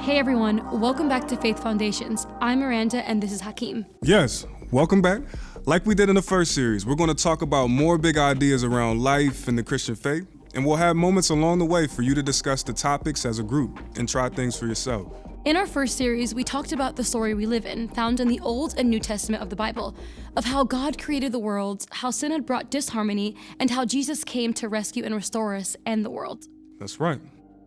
Hey everyone, welcome back to Faith Foundations. I'm Miranda and this is Hakeem. Yes, welcome back. Like we did in the first series, we're going to talk about more big ideas around life and the Christian faith, and we'll have moments along the way for you to discuss the topics as a group and try things for yourself. In our first series, we talked about the story we live in, found in the Old and New Testament of the Bible, of how God created the world, how sin had brought disharmony, and how Jesus came to rescue and restore us and the world. That's right.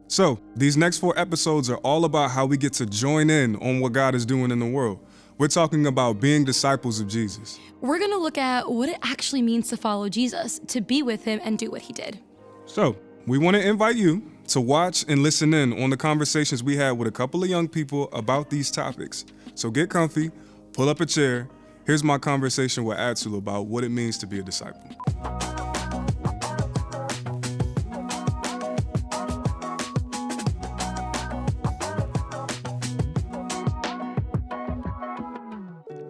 So, these next 4 episodes are all about how we get to join in on what God is doing in the world. We're talking about being disciples of Jesus. We're going to look at what it actually means to follow Jesus, to be with him and do what he did. So, we want to invite you to watch and listen in on the conversations we had with a couple of young people about these topics. So get comfy, pull up a chair. Here's my conversation with Atsul about what it means to be a disciple.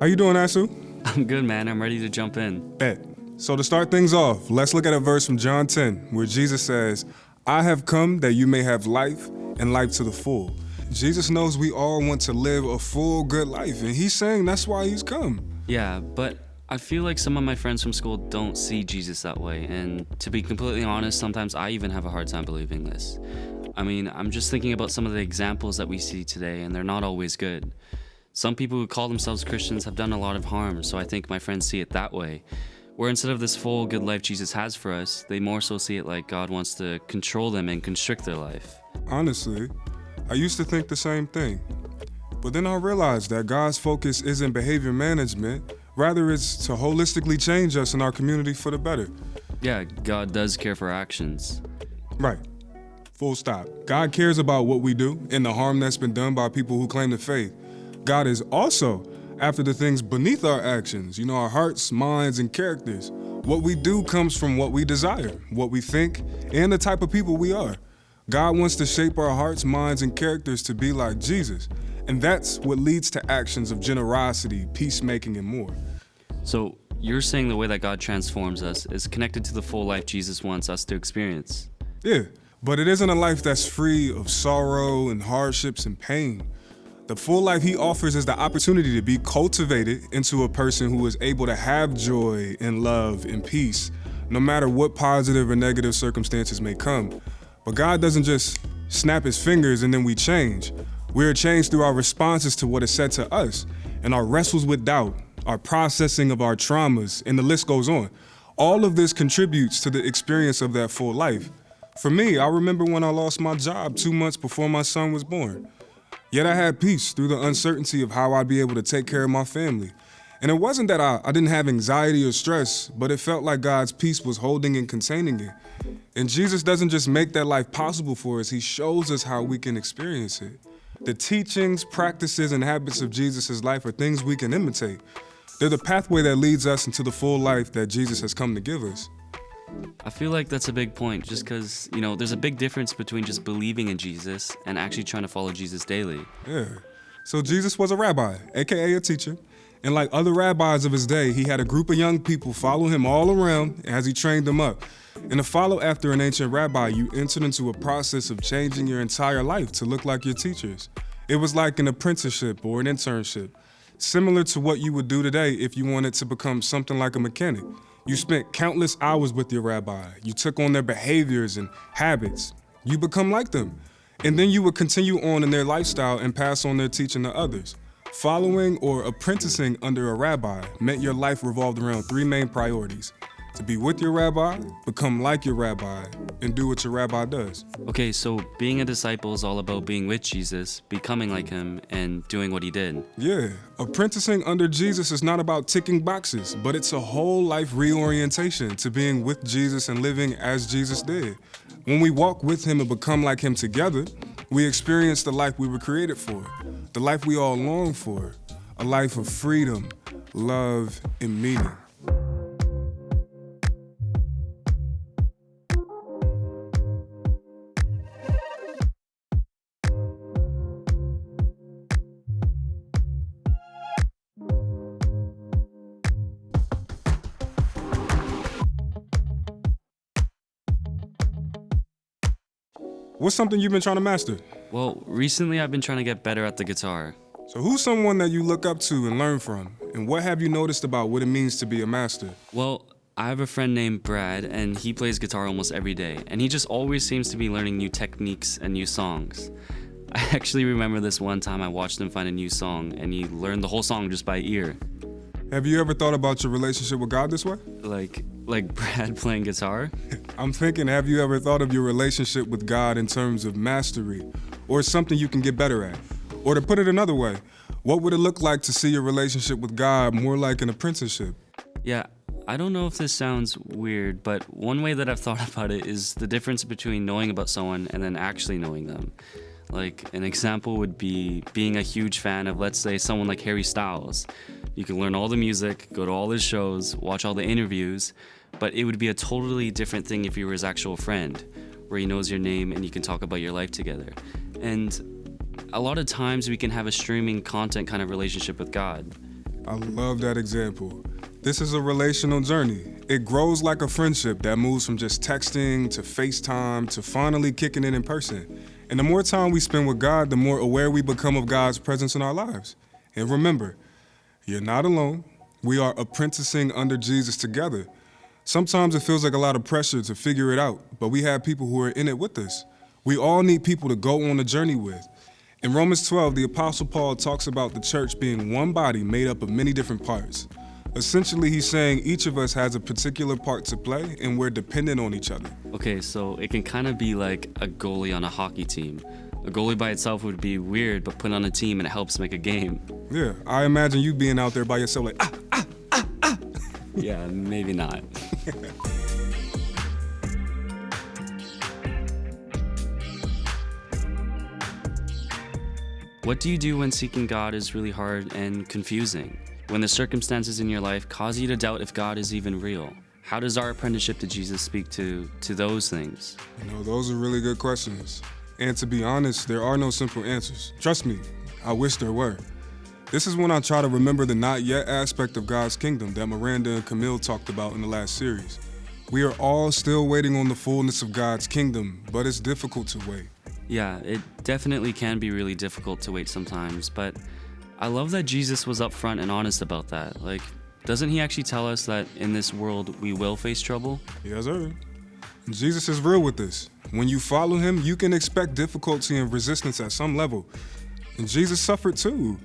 How you doing, Atsul? I'm good, man. I'm ready to jump in. Bet. So to start things off, let's look at a verse from John 10, where Jesus says, I have come that you may have life and life to the full. Jesus knows we all want to live a full, good life, and he's saying that's why he's come. Yeah, but I feel like some of my friends from school don't see Jesus that way, and to be completely honest, sometimes I even have a hard time believing this. I mean, I'm just thinking about some of the examples that we see today, and they're not always good. Some people who call themselves Christians have done a lot of harm, so I think my friends see it that way. Where instead of this full good life Jesus has for us, they more so see it like God wants to control them and constrict their life. Honestly, I used to think the same thing. But then I realized that God's focus isn't behavior management, rather it's to holistically change us and our community for the better. Yeah, God does care for our actions. Right. Full stop. God cares about what we do and the harm that's been done by people who claim the faith. God is also after the things beneath our actions, our hearts, minds, and characters. What we do comes from what we desire, what we think, and the type of people we are. God wants to shape our hearts, minds, and characters to be like Jesus. And that's what leads to actions of generosity, peacemaking, and more. So you're saying the way that God transforms us is connected to the full life Jesus wants us to experience? Yeah, but it isn't a life that's free of sorrow and hardships and pain. The full life he offers is the opportunity to be cultivated into a person who is able to have joy and love and peace, no matter what positive or negative circumstances may come. But God doesn't just snap his fingers and then we change. We're changed through our responses to what is said to us and our wrestles with doubt, our processing of our traumas, and the list goes on. All of this contributes to the experience of that full life. For me, I remember when I lost my job 2 months before my son was born. Yet I had peace through the uncertainty of how I'd be able to take care of my family. And it wasn't that I didn't have anxiety or stress, but it felt like God's peace was holding and containing it. And Jesus doesn't just make that life possible for us, he shows us how we can experience it. The teachings, practices, and habits of Jesus' life are things we can imitate. They're the pathway that leads us into the full life that Jesus has come to give us. I feel like that's a big point, just because, there's a big difference between just believing in Jesus and actually trying to follow Jesus daily. Yeah. So Jesus was a rabbi, aka a teacher. And like other rabbis of his day, he had a group of young people follow him all around as he trained them up. And to follow after an ancient rabbi, you entered into a process of changing your entire life to look like your teachers. It was like an apprenticeship or an internship, similar to what you would do today if you wanted to become something like a mechanic. You spent countless hours with your rabbi. You took on their behaviors and habits. You become like them. And then you would continue on in their lifestyle and pass on their teaching to others. Following or apprenticing under a rabbi meant your life revolved around 3 main priorities: to be with your rabbi, become like your rabbi, and do what your rabbi does. Okay, so being a disciple is all about being with Jesus, becoming like him, and doing what he did. Yeah, apprenticing under Jesus is not about ticking boxes, but it's a whole life reorientation to being with Jesus and living as Jesus did. When we walk with him and become like him together, we experience the life we were created for, the life we all long for, a life of freedom, love, and meaning. What's something you've been trying to master? Well, recently I've been trying to get better at the guitar. So who's someone that you look up to and learn from? And what have you noticed about what it means to be a master? Well, I have a friend named Brad, and he plays guitar almost every day, and he just always seems to be learning new techniques and new songs. I actually remember this one time I watched him find a new song, and he learned the whole song just by ear. Have you ever thought about your relationship with God this way? Like Brad playing guitar? I'm thinking, have you ever thought of your relationship with God in terms of mastery, or something you can get better at? Or to put it another way, what would it look like to see your relationship with God more like an apprenticeship? Yeah, I don't know if this sounds weird, but one way that I've thought about it is the difference between knowing about someone and then actually knowing them. Like, an example would be being a huge fan of, let's say, someone like Harry Styles. You can learn all the music, go to all his shows, watch all the interviews, but it would be a totally different thing if you were his actual friend, where he knows your name and you can talk about your life together. And a lot of times we can have a streaming content kind of relationship with God. I love that example. This is a relational journey. It grows like a friendship that moves from just texting to FaceTime to finally kicking it in person. And the more time we spend with God, the more aware we become of God's presence in our lives. And remember, you're not alone. We are apprenticing under Jesus together. Sometimes it feels like a lot of pressure to figure it out, but we have people who are in it with us. We all need people to go on the journey with. In Romans 12, the Apostle Paul talks about the church being one body made up of many different parts. Essentially, he's saying each of us has a particular part to play and we're dependent on each other. Okay, so it can kind of be like a goalie on a hockey team. A goalie by itself would be weird, but put on a team and it helps make a game. Yeah, I imagine you being out there by yourself like, Yeah, maybe not. What do you do when seeking God is really hard and confusing? When the circumstances in your life cause you to doubt if God is even real? How does our apprenticeship to Jesus speak to those things? Those are really good questions. And to be honest, there are no simple answers. Trust me, I wish there were. This is when I try to remember the not yet aspect of God's kingdom that Miranda and Camille talked about in the last series. We are all still waiting on the fullness of God's kingdom, but it's difficult to wait. Yeah, it definitely can be really difficult to wait sometimes, but I love that Jesus was upfront and honest about that. Like, doesn't he actually tell us that in this world we will face trouble? Yes, sir. Jesus is real with this. When you follow him, you can expect difficulty and resistance at some level. And Jesus suffered too.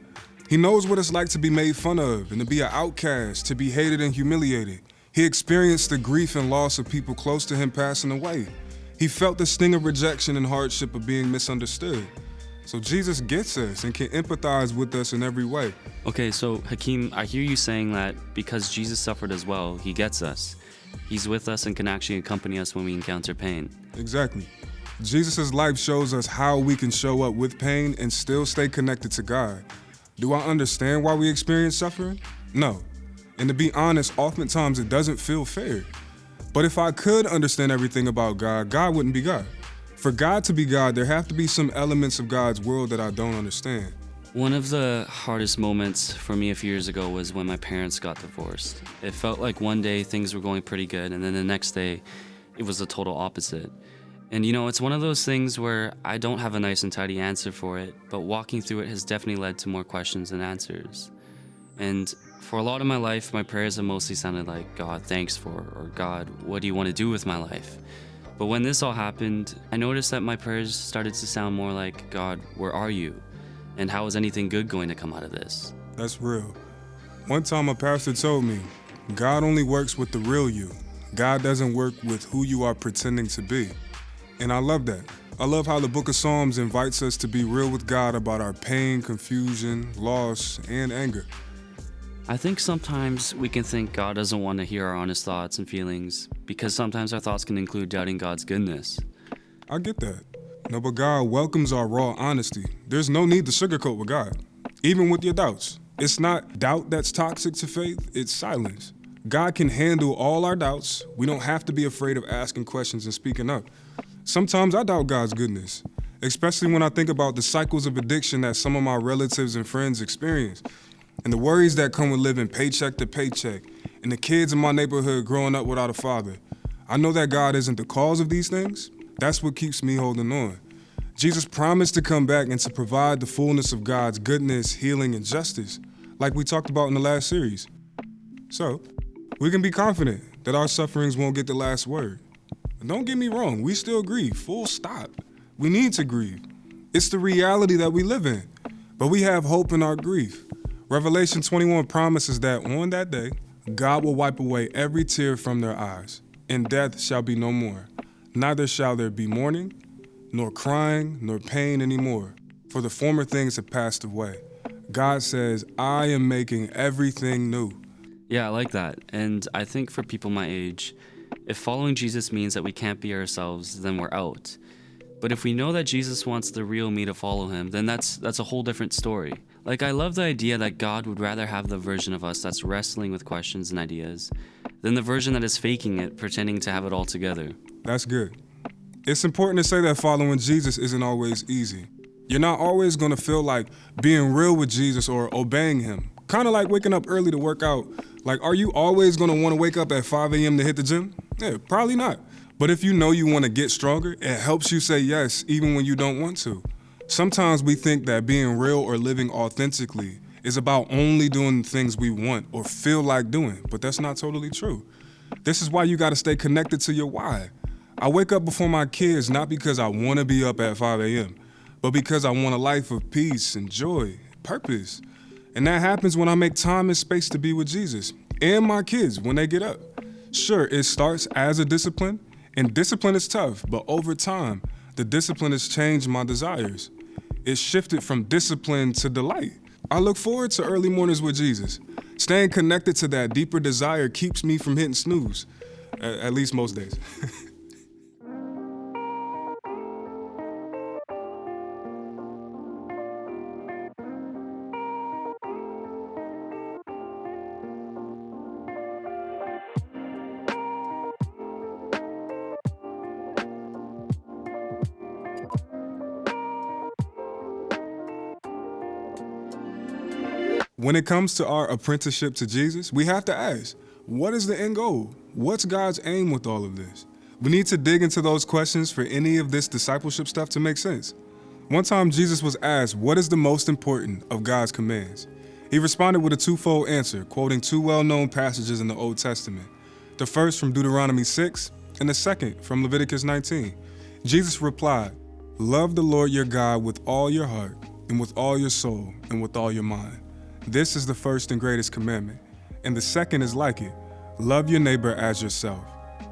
He knows what it's like to be made fun of and to be an outcast, to be hated and humiliated. He experienced the grief and loss of people close to him passing away. He felt the sting of rejection and hardship of being misunderstood. So Jesus gets us and can empathize with us in every way. Okay, so Hakeem, I hear you saying that because Jesus suffered as well, he gets us. He's with us and can actually accompany us when we encounter pain. Exactly. Jesus' life shows us how we can show up with pain and still stay connected to God. Do I understand why we experience suffering? No. And to be honest, oftentimes it doesn't feel fair. But if I could understand everything about God, God wouldn't be God. For God to be God, there have to be some elements of God's world that I don't understand. One of the hardest moments for me a few years ago was when my parents got divorced. It felt like one day things were going pretty good, and then the next day it was the total opposite. And it's one of those things where I don't have a nice and tidy answer for it, but walking through it has definitely led to more questions than answers. And for a lot of my life, my prayers have mostly sounded like, God, thanks for, or God, what do you want to do with my life? But when this all happened, I noticed that my prayers started to sound more like, God, where are you? And how is anything good going to come out of this? That's real. One time a pastor told me, God only works with the real you. God doesn't work with who you are pretending to be. And I love that. I love how the book of Psalms invites us to be real with God about our pain, confusion, loss, and anger. I think sometimes we can think God doesn't want to hear our honest thoughts and feelings because sometimes our thoughts can include doubting God's goodness. I get that. No, but God welcomes our raw honesty. There's no need to sugarcoat with God, even with your doubts. It's not doubt that's toxic to faith, it's silence. God can handle all our doubts. We don't have to be afraid of asking questions and speaking up. Sometimes I doubt God's goodness, especially when I think about the cycles of addiction that some of my relatives and friends experience, and the worries that come with living paycheck to paycheck, and the kids in my neighborhood growing up without a father. I know that God isn't the cause of these things. That's what keeps me holding on. Jesus promised to come back and to provide the fullness of God's goodness, healing, and justice, like we talked about in the last series. So, we can be confident that our sufferings won't get the last word. And don't get me wrong, we still grieve, full stop. We need to grieve. It's the reality that we live in. But we have hope in our grief. Revelation 21 promises that on that day, God will wipe away every tear from their eyes, and death shall be no more. Neither shall there be mourning, nor crying, nor pain anymore, for the former things have passed away. God says, I am making everything new. Yeah, I like that. And I think for people my age, if following Jesus means that we can't be ourselves, then we're out. But if we know that Jesus wants the real me to follow him, then that's a whole different story. Like, I love the idea that God would rather have the version of us that's wrestling with questions and ideas than the version that is faking it, pretending to have it all together. That's good. It's important to say that following Jesus isn't always easy. You're not always going to feel like being real with Jesus or obeying him. Kind of like waking up early to work out. Like, are you always going to want to wake up at 5 a.m. to hit the gym? Yeah, probably not. But if you know you want to get stronger, it helps you say yes even when you don't want to. Sometimes we think that being real or living authentically is about only doing things we want or feel like doing, but that's not totally true. This is why you got to stay connected to your why. I wake up before my kids not because I want to be up at 5 a.m., but because I want a life of peace and joy, purpose. And that happens when I make time and space to be with Jesus and my kids when they get up. Sure, it starts as a discipline, and discipline is tough, but over time, the discipline has changed my desires. It shifted from discipline to delight. I look forward to early mornings with Jesus. Staying connected to that deeper desire keeps me from hitting snooze, at least most days. When it comes to our apprenticeship to Jesus, we have to ask, what is the end goal? What's God's aim with all of this? We need to dig into those questions for any of this discipleship stuff to make sense. One time Jesus was asked, what is the most important of God's commands? He responded with a twofold answer, quoting two well-known passages in the Old Testament. The first from Deuteronomy 6, and the second from Leviticus 19. Jesus replied, love the Lord your God with all your heart, and with all your soul, and with all your mind. This is the first and greatest commandment, and the second is like it, love your neighbor as yourself.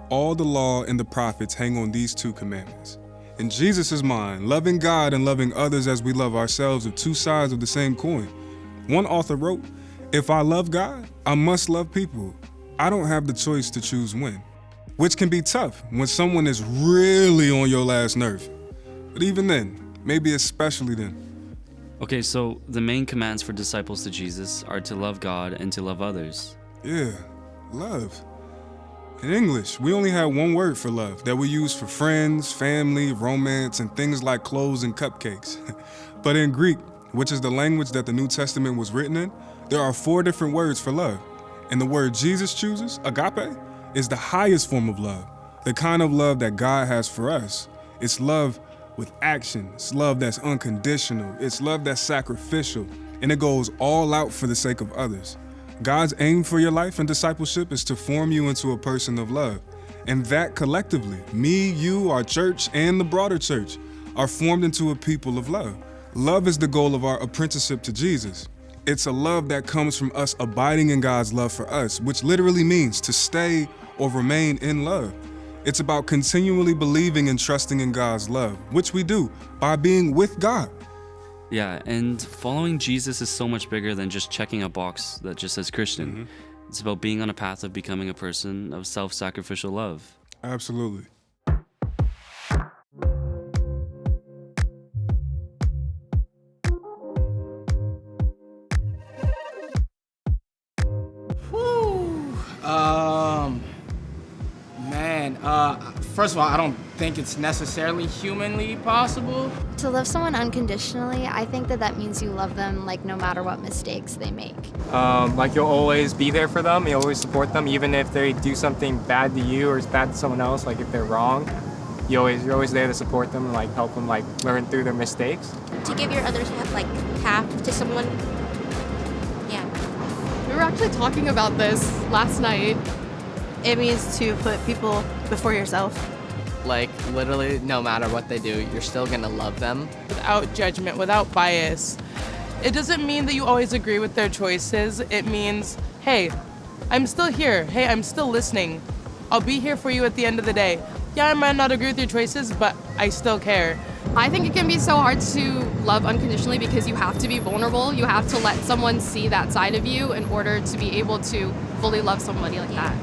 All the law and the prophets hang on these two commandments. In Jesus' mind, loving God and loving others as we love ourselves are two sides of the same coin. One author wrote, if I love God, I must love people. I don't have the choice to choose when, which can be tough when someone is really on your last nerve. But even then, maybe especially then. Okay, so the main commands for disciples to Jesus are to love God and to love others. Yeah, love. In English, we only have one word for love that we use for friends, family, romance, and things like clothes and cupcakes. But in Greek, which is the language that the New Testament was written in, there are 4 different words for love. And the word Jesus chooses, agape, is the highest form of love, the kind of love that God has for us. It's love with action. It's love that's unconditional. It's love that's sacrificial, and it goes all out for the sake of others. God's aim for your life and discipleship is to form you into a person of love. And that collectively, me, you, our church, and the broader church, are formed into a people of love. Love is the goal of our apprenticeship to Jesus. It's a love that comes from us abiding in God's love for us, which literally means to stay or remain in love. It's about continually believing and trusting in God's love, which we do by being with God. Yeah, and following Jesus is so much bigger than just checking a box that just says Christian. Mm-hmm. It's about being on a path of becoming a person of self-sacrificial love. Absolutely. First of all, I don't think it's necessarily humanly possible. To love someone unconditionally, I think that means you love them like no matter what mistakes they make. Like you'll always be there for them, you'll always support them, even if they do something bad to you or it's bad to someone else, like if they're wrong. you're always there to support them and like help them like learn through their mistakes. To give your other like half to someone. Yeah. We were actually talking about this last night. It means to put people before yourself. Like, literally, no matter what they do, you're still gonna love them. Without judgment, without bias. It doesn't mean that you always agree with their choices. It means, hey, I'm still here. Hey, I'm still listening. I'll be here for you at the end of the day. Yeah, I might not agree with your choices, but I still care. I think it can be so hard to love unconditionally because you have to be vulnerable. You have to let someone see that side of you in order to be able to fully love somebody like that.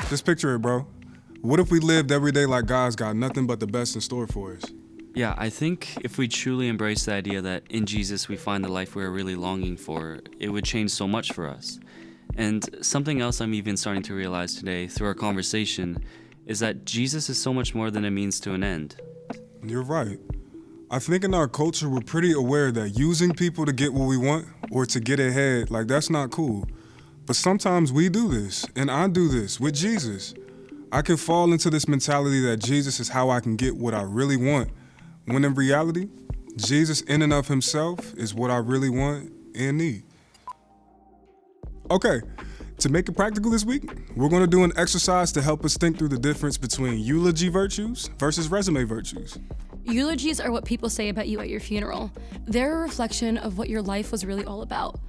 Just picture it, bro. What if we lived every day like God's got nothing but the best in store for us? Yeah, I think if we truly embrace the idea that in Jesus we find the life we're really longing for, it would change so much for us. And something else I'm even starting to realize today through our conversation is that Jesus is so much more than a means to an end. You're right. I think in our culture, we're pretty aware that using people to get what we want or to get ahead, like that's not cool. But sometimes we do this, and I do this with Jesus. I can fall into this mentality that Jesus is how I can get what I really want, when in reality, Jesus in and of himself is what I really want and need. Okay, to make it practical this week, we're gonna do an exercise to help us think through the difference between eulogy virtues versus resume virtues. Eulogies are what people say about you at your funeral. They're a reflection of what your life was really all about.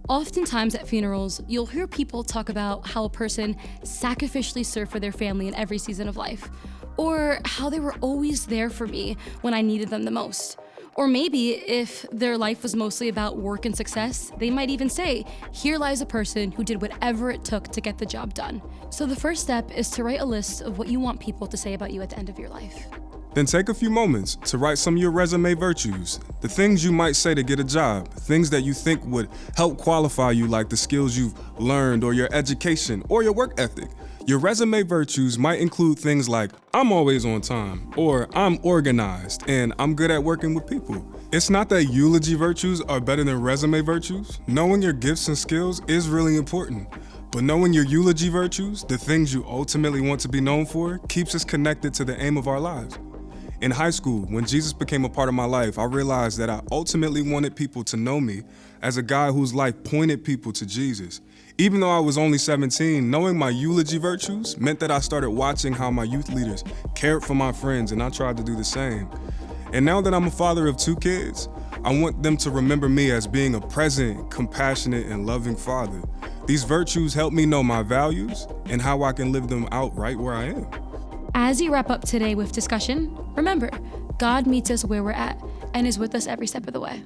Oftentimes at funerals, you'll hear people talk about how a person sacrificially served for their family in every season of life, or how they were always there for me when I needed them the most. Or maybe if their life was mostly about work and success, they might even say, here lies a person who did whatever it took to get the job done. So the first step is to write a list of what you want people to say about you at the end of your life. Then take a few moments to write some of your resume virtues, the things you might say to get a job, things that you think would help qualify you, like the skills you've learned or your education or your work ethic. Your resume virtues might include things like, I'm always on time, or I'm organized, and I'm good at working with people. It's not that eulogy virtues are better than resume virtues. Knowing your gifts and skills is really important. But knowing your eulogy virtues, the things you ultimately want to be known for, keeps us connected to the aim of our lives. In high school, when Jesus became a part of my life, I realized that I ultimately wanted people to know me as a guy whose life pointed people to Jesus. Even though I was only 17, knowing my eulogy virtues meant that I started watching how my youth leaders cared for my friends, and I tried to do the same. And now that I'm a father of 2 kids, I want them to remember me as being a present, compassionate, and loving father. These virtues help me know my values and how I can live them out right where I am. As you wrap up today with discussion, remember, God meets us where we're at and is with us every step of the way.